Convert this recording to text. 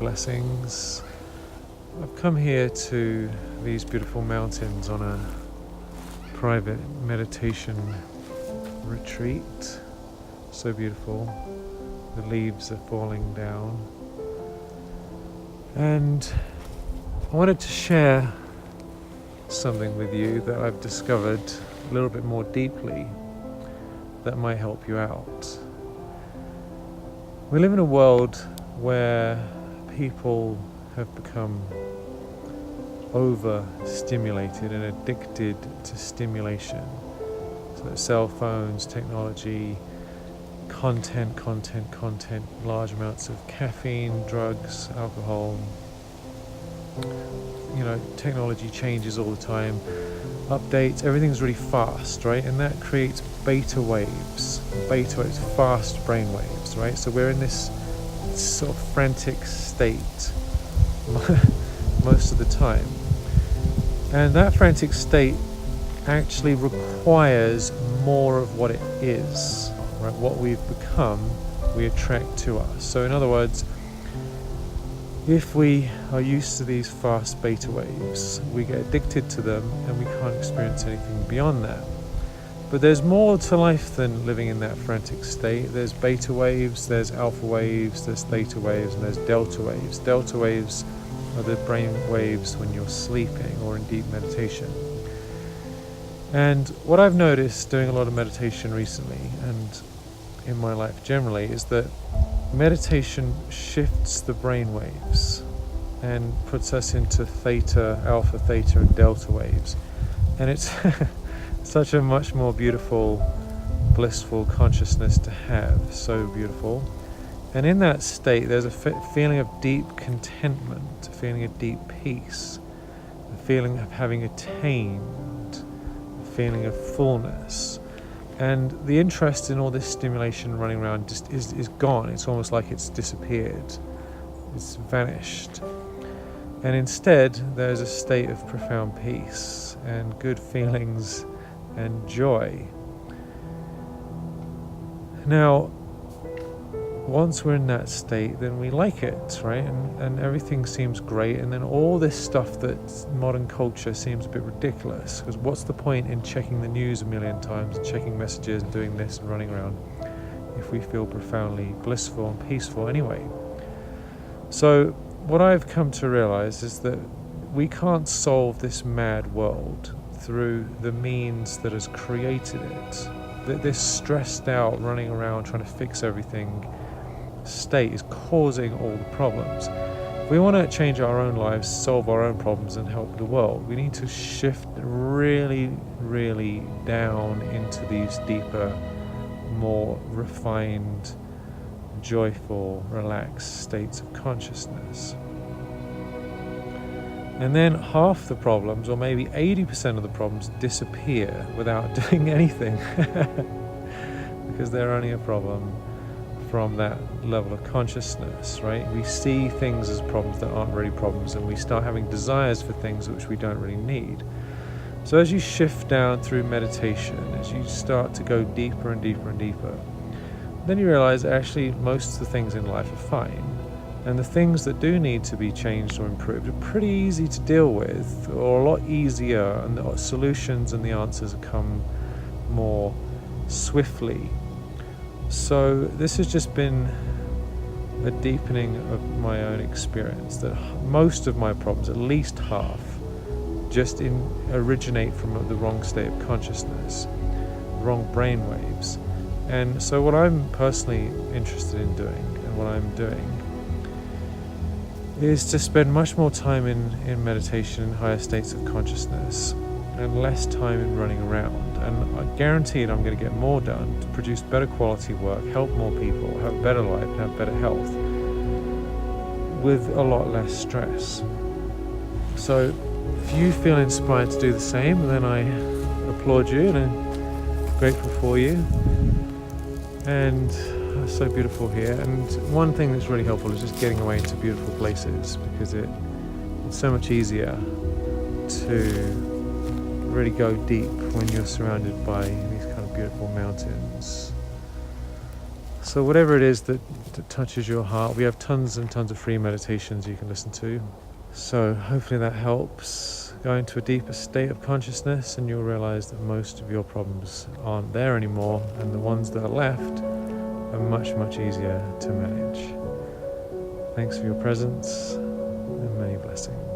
blessings. I've come here to these beautiful mountains on a private meditation retreat. So beautiful. The leaves are falling down. And I wanted to share something with you that I've discovered a little bit more deeply that might help you out. We live in a world where people have become overstimulated and addicted to stimulation. So cell phones, technology, content, large amounts of caffeine, drugs, alcohol. Technology changes all the time, updates, everything's really fast, right? And that creates beta waves, fast brain waves, right? So we're in this sort of frantic state most of the time. And that frantic state actually requires more of what it is, right? What we've become, we attract to us. So in other words, if we are used to these fast beta waves, we get addicted to them and we can't experience anything beyond that. But there's more to life than living in that frantic state. There's beta waves, there's alpha waves, there's theta waves, and there's delta waves. Delta waves are the brain waves when you're sleeping or in deep meditation. And what I've noticed doing a lot of meditation recently and in my life generally is that meditation shifts the brain waves and puts us into theta, alpha, theta, and delta waves. And it's such a much more beautiful, blissful consciousness to have. So beautiful. And in that state, there's a feeling of deep contentment, a feeling of deep peace, a feeling of having attained, a feeling of fullness. And the interest in all this stimulation running around just is gone. It's almost like it's disappeared. It's vanished. And instead, there's a state of profound peace and good feelings and joy. Now, once we're in that state, then we like it, right? And everything seems great. And then all this stuff that modern culture seems a bit ridiculous. Because what's the point in checking the news a million times, and checking messages and doing this and running around if we feel profoundly blissful and peaceful anyway? So what I've come to realize is that we can't solve this mad world through the means that has created it. That this stressed out, running around trying to fix everything state is causing all the problems. If we want to change our own lives, solve our own problems and help the world, we need to shift really, really down into these deeper, more refined, joyful, relaxed states of consciousness. And then half the problems, or maybe 80% of the problems, disappear without doing anything because they're only a problem from that level of consciousness, right? We see things as problems that aren't really problems, and we start having desires for things which we don't really need. So as you shift down through meditation, as you start to go deeper and deeper and deeper, then you realize actually most of the things in life are fine. And the things that do need to be changed or improved are pretty easy to deal with, or a lot easier, and the solutions and the answers come more swiftly. So this has just been a deepening of my own experience, that most of my problems, at least half, just originate from the wrong state of consciousness, wrong brain waves. And so what I'm personally interested in doing, and what I'm doing, is to spend much more time in meditation in higher states of consciousness and less time in running around. And I guaranteed I'm going to get more done to produce better quality work, help more people, have a better life, and have better health with a lot less stress. So if you feel inspired to do the same, then I applaud you and I'm grateful for you. And it's so beautiful here. And one thing that's really helpful is just getting away into beautiful places, because it's so much easier to really go deep when you're surrounded by these kind of beautiful mountains. So whatever it is that touches your heart, we have tons and tons of free meditations you can listen to. So hopefully that helps go into a deeper state of consciousness, and you'll realize that most of your problems aren't there anymore, and the ones that are left are much, much easier to manage. Thanks for your presence, and many blessings.